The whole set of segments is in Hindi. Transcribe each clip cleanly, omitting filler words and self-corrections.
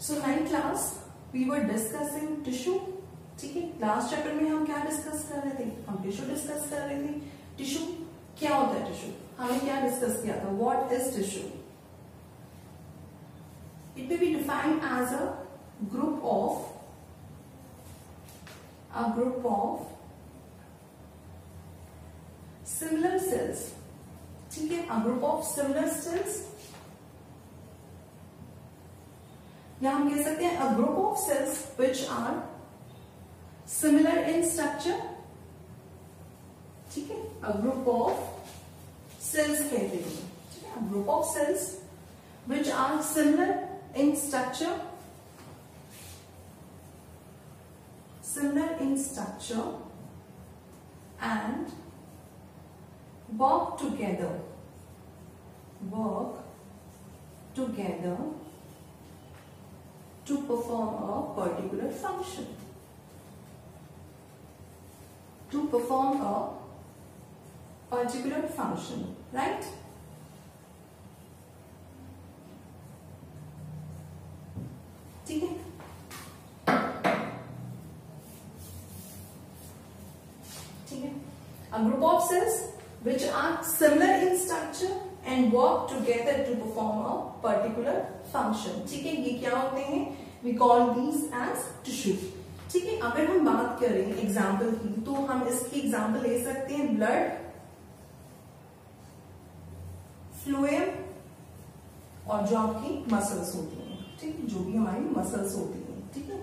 So 9th class we were discussing tissue. ठीक है, लास्ट चैप्टर में हम क्या डिस्कस कर रहे थे? हम टिश्यू डिस्कस कर रहे थे। टिश्यू क्या होता है? टिश्यू हमने क्या डिस्कस किया था? What is tissue? It may be defined as a group of similar cells. ठीक है, a group of similar cells, या हम कह सकते हैं a group of cells which are similar in structure. ठीक है, अ ग्रुप ऑफ सेल्स कहते हैं। ठीक है, a group of cells which are similar in structure, and work together to perform a particular function. Right? ठीक है, a group of cells which are similar in structure and work together to perform a particular function. ठीक है, ये क्या होते हैं? We call these as tissue. ठीक है, अगर हम बात करें एग्जाम्पल की तो हम इसकी एग्जाम्पल ले सकते हैं ब्लड, फ्लूएम और जो आपकी मसल्स होती हैं। ठीक है, जो भी हमारी मसल्स होती हैं। ठीक है,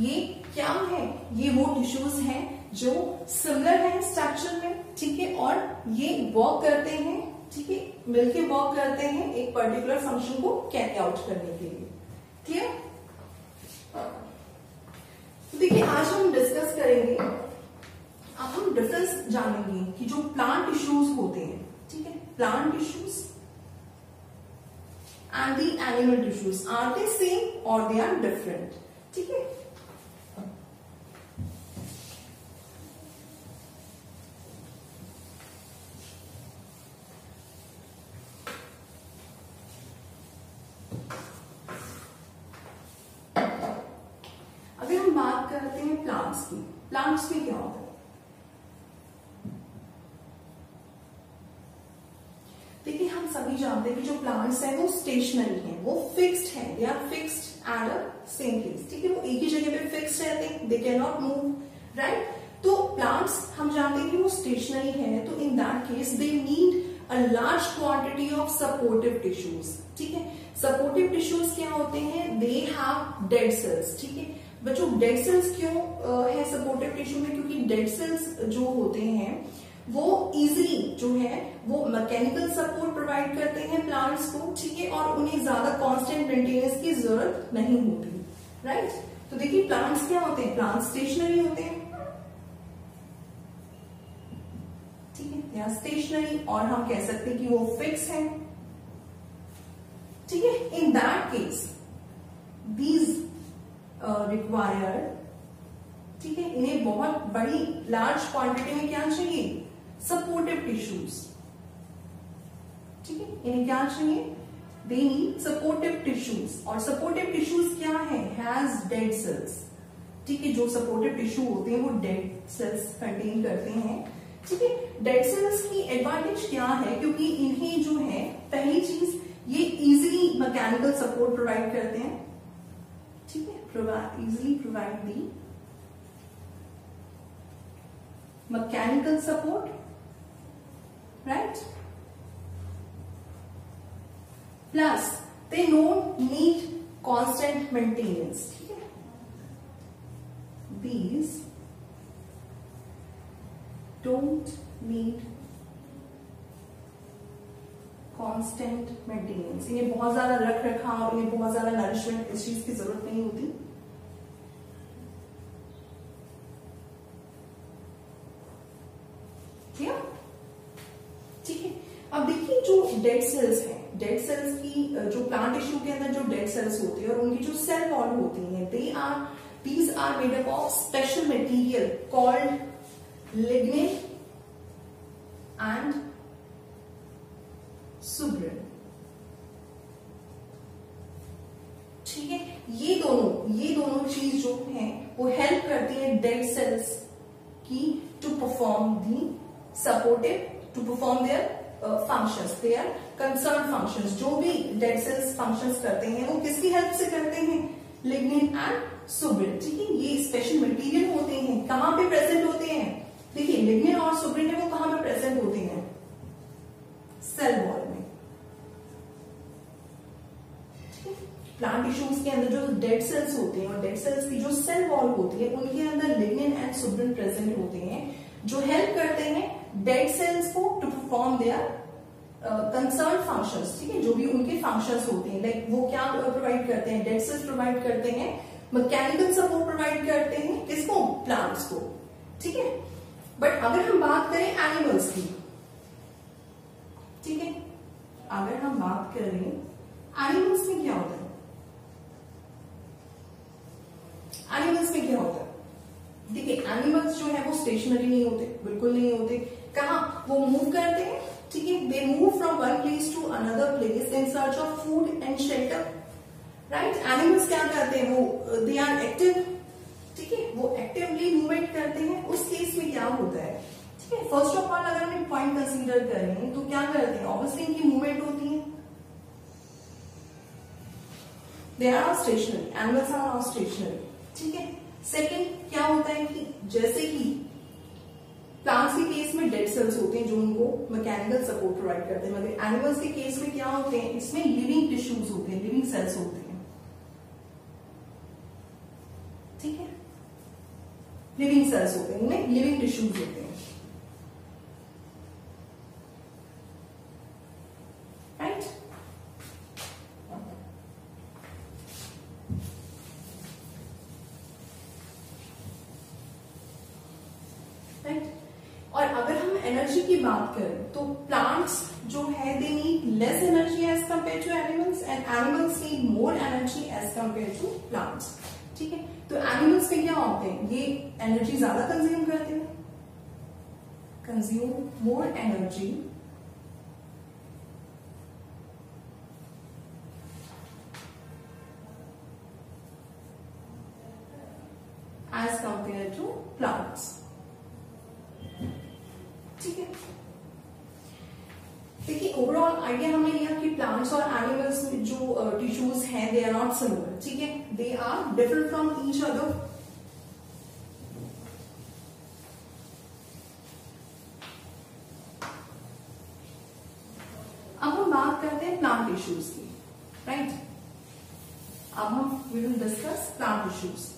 ये क्या है? ये वो टिश्यूज हैं जो सिमिलर है स्ट्रक्चर में। ठीक है, और ये वर्क करते हैं। ठीक है, मिलके वर्क करते हैं एक पर्टिकुलर फंक्शन को कैरी आउट करने के लिए। क्लियर? तो देखिए, आज हम डिस्कस करेंगे, अब हम डिफरेंस जानेंगे कि जो प्लांट टिश्यूज होते हैं, ठीक है, plant tissues and the animal tissues, are they same और दे आर डिफरेंट? ठीक है, करते हैं प्लांट्स की। प्लांट्स में क्या होता है? देखिए, हम सभी जानते हैं कि जो प्लांट्स हैं वो स्टेशनरी हैं, वो फिक्स्ड हैं, they are fixed at a same place. ठीक है, वो एक ही जगह पे फिक्स्ड रहते हैं, they can not move. Right? तो प्लांट्स हम जानते हैं कि वो स्टेशनरी है, तो in that case they need a large quantity of supportive tissues. ठीक है, सपोर्टिव टिश्यूज क्या होते हैं? They have dead cells. ठीक है, बच्चों, डेड सेल्स क्यों है सपोर्टिव टिश्यू में? क्योंकि डेड सेल्स जो होते हैं वो इजीली जो है वो मैकेनिकल सपोर्ट प्रोवाइड करते हैं प्लांट्स को। ठीक है, और उन्हें ज्यादा कांस्टेंट मेंटेनेंस की जरूरत नहीं होती। राइट? तो देखिए, प्लांट्स क्या होते हैं? प्लांट्स स्टेशनरी होते हैं। ठीक है, या स्टेशनरी, और हम कह सकते हैं कि वो फिक्स है। ठीक है, in that case these required, ठीक है, इन्हें बहुत बड़ी लार्ज क्वांटिटी में क्या चाहिए? Supportive tissues. ठीक है, इन्हें क्या चाहिए? They need supportive tissues. और सपोर्टिव टिश्यूज क्या है? Has dead cells. ठीक है, जो सपोर्टिव टिश्यू होते हैं वो डेड सेल्स कंटेन करते हैं। ठीक है, डेड सेल्स की एडवांटेज क्या है? क्योंकि इन्हें जो है, पहली चीज, ये इजीली मैकेनिकल सपोर्ट प्रोवाइड करते हैं। ठीक है, easily provide the mechanical support, right? Plus they don't need constant maintenance. ठीक है, these don't need constant maintenance. इन्हें बहुत ज्यादा रख रखाव, इन्हें बहुत ज्यादा नरिशमेंट, इस चीज की जरूरत नहीं होती। ठीक है, अब देखिए, जो डेड सेल्स हैं, डेड सेल्स की जो प्लांट टिश्यू के अंदर जो डेड सेल्स होती है और उनकी जो सेल वॉल होती है, these are made up of special material called lignin and सुब्रन। ठीक है, ये दोनों चीज जो है वो हेल्प करती है डेड सेल्स की to perform their functions, their concern functions. जो भी डेड सेल्स फंक्शंस करते हैं वो किसकी हेल्प से करते हैं? Lignin and suberin. ठीक है, ये स्पेशल मटेरियल होते हैं, कहां पे प्रेजेंट होते हैं? देखिए, लिग्निन और सुब्रिन है वो कहां पे प्रेजेंट होते हैं? सेल वॉल में। प्लांट टिश्यूज के अंदर जो डेड सेल्स होते हैं और डेड सेल्स की जो सेल वॉल होती है उनके अंदर लिग्निन एंड सुब्रिन प्रेजेंट होते हैं, जो हेल्प करते हैं डेड सेल्स को to perform their concern functions. ठीक है, जो भी उनके फंक्शंस होते हैं, लाइक वो क्या प्रोवाइड करते हैं? डेड सेल्स प्रोवाइड करते हैं मैकेनिकल सपोर्ट प्रोवाइड करते हैं किसको? प्लांट्स को। ठीक है, बट अगर हम बात करें एनिमल्स की, ठीक है, अगर हम बात करें एनिमल्स में क्या होता है? एनिमल्स में क्या होता है? देखिए, एनिमल्स जो है वो स्टेशनरी नहीं होते, बिल्कुल नहीं होते। कहां वो मूव करते हैं? ठीक है, they move from one place to another place in search of food and shelter. Right, animals क्या करते हैं? वो दे आर एक्टिव। ठीक है, वो एक्टिवली मूवमेंट करते हैं। उस केस में क्या होता है? ठीक है, फर्स्ट ऑफ ऑल अगर हम पॉइंट कंसीडर करें तो क्या करते हैं? ऑब्वियसली इनकी मूवमेंट होती है, they are not stationary, animals are not stationary. ठीक है, सेकेंड क्या होता है कि जैसे कि प्लांट्स के केस में डेड सेल्स होते हैं जो उनको मैकेनिकल सपोर्ट प्रोवाइड करते हैं, मगर एनिमल्स के केस में क्या होते हैं? इसमें लिविंग टिश्यूज होते हैं, लिविंग सेल्स होते हैं। ठीक है, लिविंग सेल्स होते हैं, इनमें लिविंग टिश्यूज होते हैं। Right, right. और अगर हम एनर्जी की बात करें तो प्लांट्स जो है they need less energy as compare to animals and animals need more energy as compare to plants. ठीक है, तो एनिमल्स में क्या होते हैं? ये एनर्जी ज्यादा कंज्यूम करते हैं, consume more energy as compare to plants. ठीक है, देखिए ओवरऑल आइडिया हमने लिया कि प्लांट्स और एनिमल्स में जो टिश्यूज हैं दे आर नॉट सिमिलर। ठीक है, they are different from each other. अब हम बात करते हैं प्लांट टिश्यूज की। राइट, अब हम we will discuss plant tissues.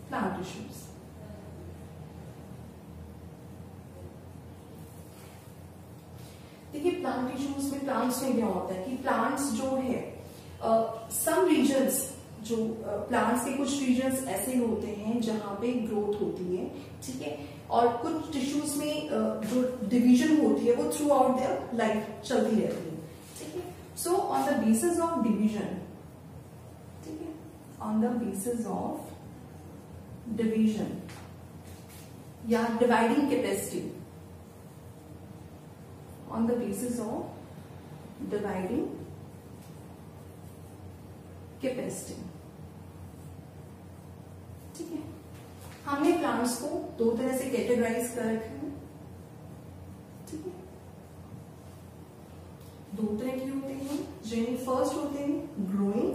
Plant tissues, देखिए प्लांट टिश्यूज में प्लांट्स में क्या होता है कि प्लांट्स जो है सम रीजन्स, जो प्लांट्स के कुछ रीजन्स ऐसे होते हैं जहां पे ग्रोथ होती है। ठीक है, और कुछ टिश्यूज में जो डिवीजन होती है वो थ्रू आउट देयर लाइफ चलती रहती है। ठीक है, so on the basis of division, ठीक है, on the basis of division या dividing capacity, on the basis of dividing capacity। ठीक है, हमने प्लांट्स को दो तरह से कैटेगराइज कर रखे हैं। ठीक है, दो तरह के होते हैं, जिनमें फर्स्ट होते हैं ग्रोइंग,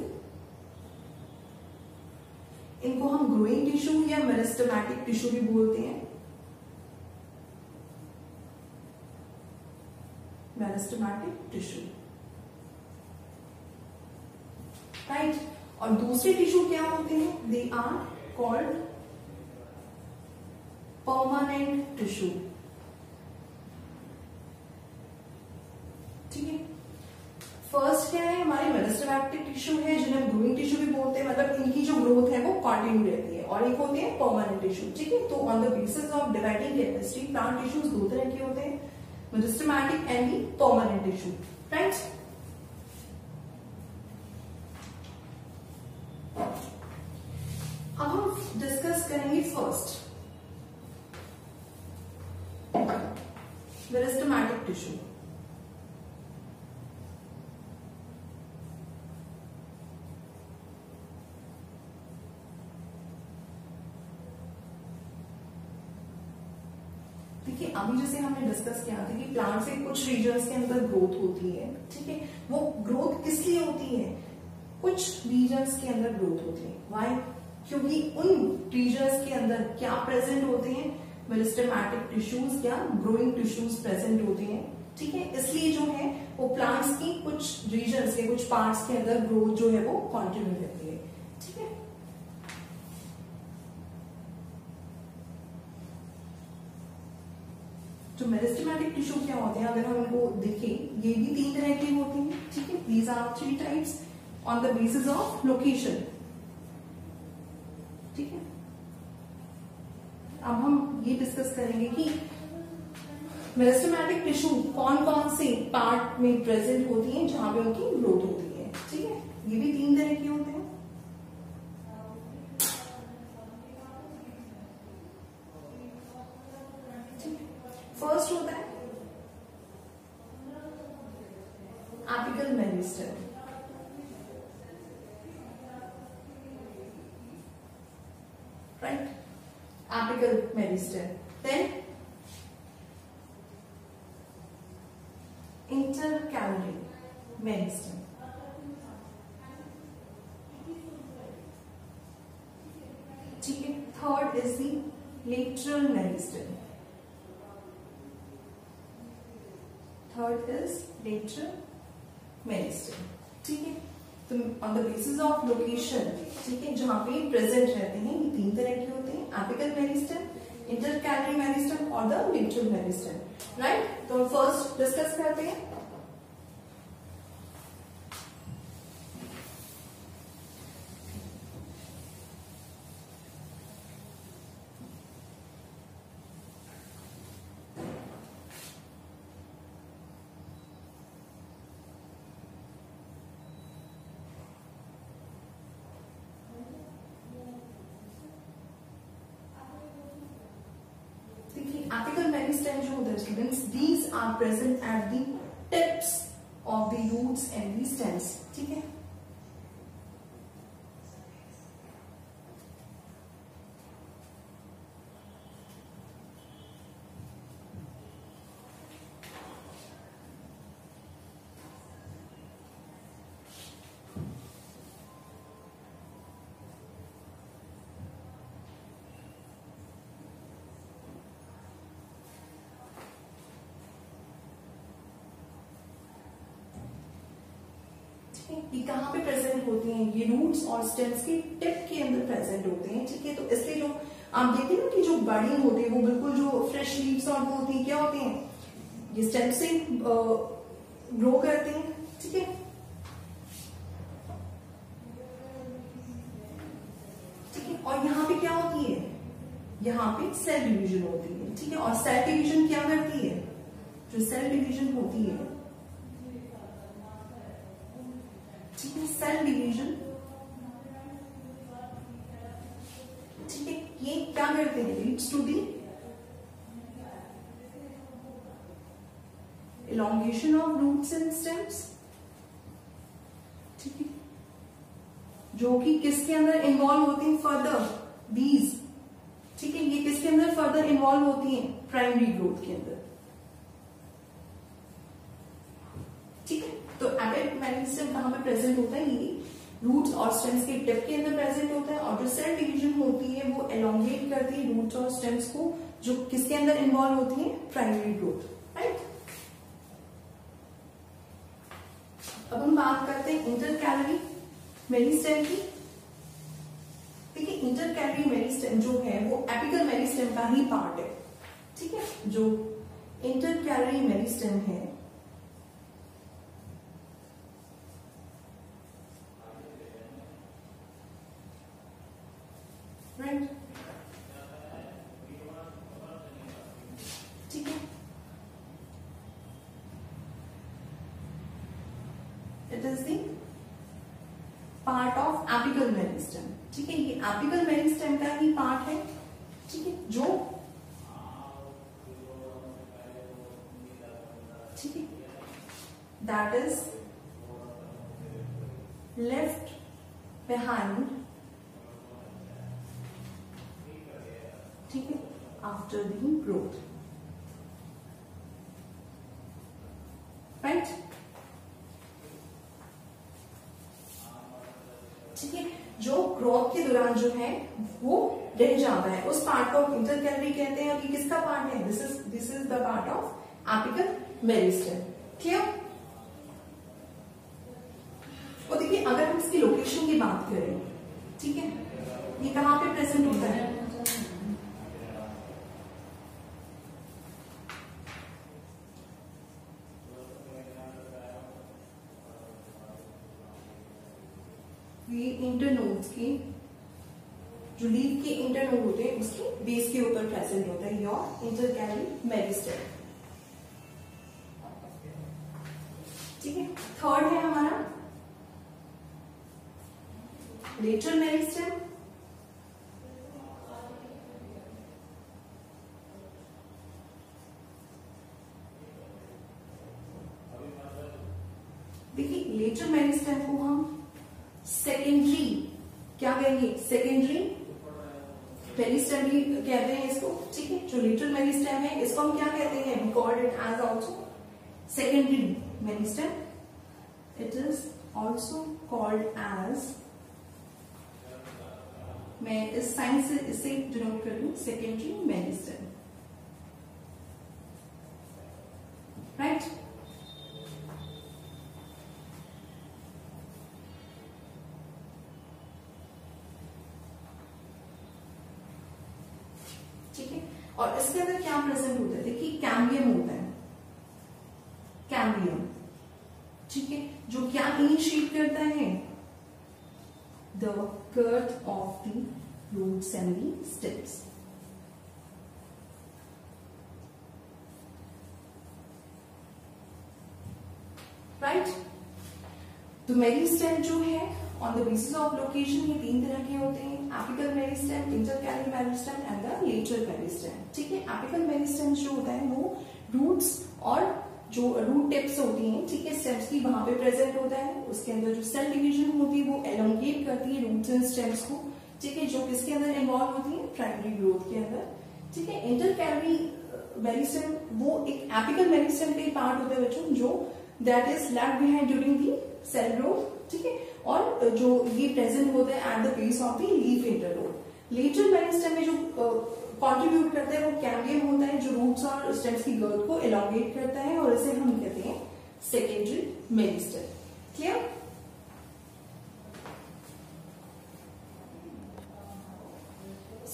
इनको हम ग्रोइंग टिश्यू या मेरिस्टेमेटिक टिश्यू भी बोलते हैं, मेरिस्टेमेटिक टिश्यू। राइट, और दूसरे टिश्यू क्या होते हैं? They are called permanent tissue. ठीक है, फर्स्ट क्या है? हमारे मेरिस्टेमेटिक टिश्यू है, जिन्हें हम ग्रोइंग टिश्यू भी बोलते हैं, मतलब इनकी जो ग्रोथ है वो कंटिन्यू रहती है, और एक होते हैं परमानेंट टिश्यू। ठीक है, तो on the basis of dividing capacity plant tissues दो तरह के होते हैं, meristematic and the permanent tissue. Right, अब हम डिस्कस करेंगे फर्स्ट मेरिस्टेमेटिक टिश्यू। देखिए अभी जैसे हमने डिस्कस किया था कि प्लांट से कुछ रीजन्स के अंदर ग्रोथ होती है, ठीक है, वो ग्रोथ किस लिए होती है, कुछ रीजन्स के अंदर ग्रोथ होती है। व्हाई? क्योंकि उन रीजन्स के अंदर क्या प्रेजेंट होते हैं, मेरिस्टेमेटिक टिश्यूज या ग्रोइंग टिश्यूज प्रेजेंट होते हैं, ठीक है, इसलिए जो है वो प्लांट्स की कुछ रीजन्स के कुछ पार्ट्स के अंदर ग्रोथ जो है वो कंटिन्यू रहती है, ठीक है। जो मेरिस्टेमेटिक टिश्यू क्या होते हैं, अगर हम इनको देखें, ये भी 3 तरह के होते हैं, ठीक है, these are 3 types on the basis of location, ठीक है। अब हम ये डिस्कस करेंगे कि मेरिस्टेमेटिक टिश्यू कौन कौन से पार्ट में प्रेजेंट होती हैं जहां पे उनकी ग्रोथ होती है, ठीक है, ये भी 3 तरह के होते हैं। फर्स्ट होता है apical meristem, right, apical meristem. Then intercalary meristem, ठीक है। Third is the lateral meristem, third is lateral meristem, ठीक है। तो on the basis of location, ठीक है, जहां पे प्रेजेंट रहते हैं, ये 3 तरह के होते हैं, एपिकल मेरिस्टेम, इंटरकैलरी मेरिस्टेम और द लेटरल मेरिस्टेम, राइट। तो फर्स्ट डिस्कस करते हैं। Apical meristem जो होता है students, these are present at the tips of the roots and the stems, ठीक है। ये कहाँ पे प्रेजेंट होती हैं, ये रूट्स और स्टेम्स के टिप के अंदर प्रेजेंट होते हैं, ठीक है। तो इसलिए जो आप देखते हैं कि जो बडिंग होती है वो बिल्कुल जो फ्रेश लीव्स और वो होती है, क्या होती हैं, ये स्टेम से ग्रो करते हैं, ठीक है, ठीक है। और यहाँ पे क्या होती है, यहाँ पे सेल डिवीजन होती है, ठीक है। और सेल डिवीजन क्या करती है, जो सेल डिवीजन होती है, ठीक है, सेल डिवीजन, ठीक है, ये क्या करते हैं, leads to the elongation of roots and stems, ठीक है, जो कि किसके अंदर इन्वॉल्व होती हैं, फर्दर दीज, ठीक है, ये किसके अंदर फर्दर इन्वॉल्व होती हैं, प्राइमरी ग्रोथ के अंदर, ठीक है। तो एपिकल मेरिस्टेम कहां पे प्रेजेंट होता है, ये रूट्स और स्टेम्स के टिप के अंदर प्रेजेंट होता है। और जो सेल डिवीजन होती है वो एलोंगेट करती है रूट्स और स्टेम्स को, जो किसके अंदर इन्वॉल्व होती है, प्राइमरी ग्रोथ, राइट। अब हम बात करते हैं इंटरकैलरी मेरिस्टेम की। देखिए इंटरकैलरी मेरिस्टेम जो है वो एपिकल मेरिस्टेम का ही पार्ट है, ठीक है। जो इंटरकैलरी मेरिस्टेम है, राइट, ठीक है, it is the part of apical meristem, ठीक है, ये एपिकल मेरिस्टेम का ही पार्ट है, ठीक है, जो ठीक है, दैट इज लेफ्ट बिहाइंड, ठीक है, आफ्टर द ग्रोथ, राइट। ठीक है, जो ग्रोथ के दौरान जो है वो रह जाता है, उस पार्ट को इंटरकैलरी कहते हैं। कि किसका पार्ट है? This is the part of apical meristem. Clear? और देखिए, अगर हम इसकी लोकेशन की बात करें, ठीक है, ये कहां पे प्रेजेंट होता है? ये इंटरनोड्स के, जो लीफ के इंटरनोड होते हैं उसके बेस के ऊपर प्रेजेंट होता है योर इंटरकैलरी मेरिस्टेम। ठीक है, थर्ड है हमारा लेटरल मेरिस्टेम। देखिए, लेटरल मेरिस्टेम को हम सेकेंडरी क्या कहेंगे? सेकेंडरी मेरिस्टेम भी कहते हैं इसको। ठीक है, जो लेटरल मेरिस्टेम है इसको हम क्या कहते हैं? We called it as also secondary meristem. It is also called as, मैं इस साइन से इसे डिनोट कर दूं, सेकेंडरी मेरिस्टेम, राइट। ठीक है, और इसके अंदर क्या प्रेजेंट होता है? देखिए, कैम्बियम होता है, कैम्बियम। ठीक है, जो क्या इनिशिएट करता है? The girth of the roots and the stems. Right. तो मेरिस्टेम जो है on the basis of location, ये तीन तरह के होते हैं, apical meristem, intercalary meristem and the lateral meristem. ठीक है, एपिकल मेरिस्टेम जो होता है वो रूट्स और जो रूट टिप्स होती हैं, ठीक है, स्टेम्स की, वहां पे प्रेजेंट होता है। उसके अंदर जो सेल डिवीजन होती है वो एलोंगेट करती है रूट्स एंड स्टेम्स को। ठीक है, जो किसके अंदर इन्वॉल्व होती है? प्राइमरी ग्रोथ के अंदर। ठीक है, इंटरकैलरी मेरिस्टेम वो एक एपिकल मेरिस्टेम का पार्ट होता है बच्चों, जो that is left behind during the cell growth. ठीक है, और जो ये प्रेजेंट होता है at the base of the leaf internode. Lateral meristem में जो कंट्रीब्यूट करता है वो कैम्बियम होता है, जो रूट्स और स्टेम्स की ग्रोथ को एलोंगेट करता है, और इसे हम कहते हैं सेकेंडरी मेरिस्टेम। क्लियर?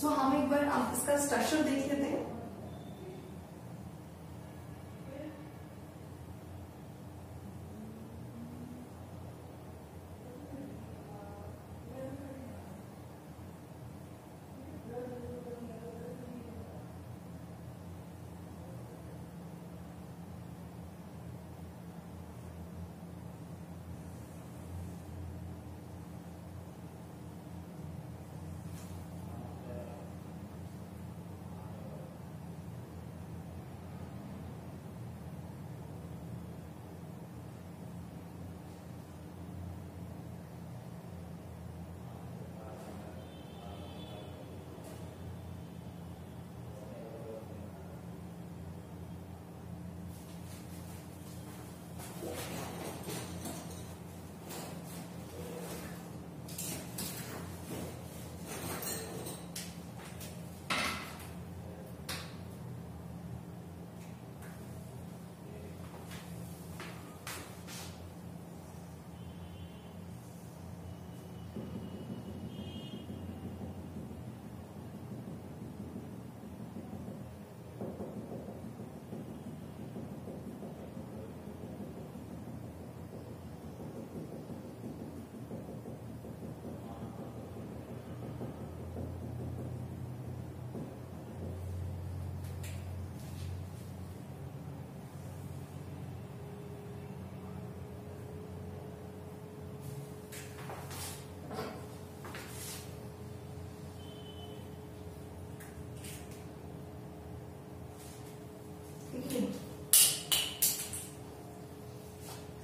सो हम एक बार आप इसका स्ट्रक्चर देख लेते हैं।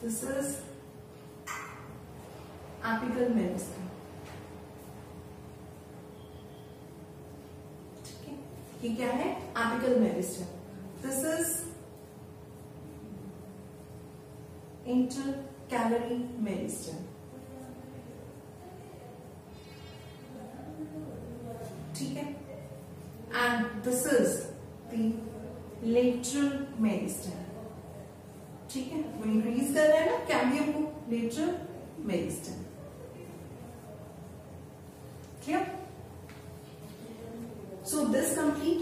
This is apical meristem. ठीक है, ये क्या है? Apical meristem. This is intercalary meristem. ठीक है, and this is the lateral meristem. ठीक है, वो इंक्रीज कर रहा है ना कैम्बियम को, lateral meristem. Clear? So this complete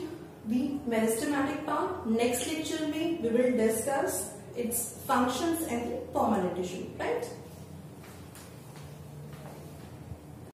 the meristematic part. Next lecture में we will discuss its functions and the pulmonary tissue, right?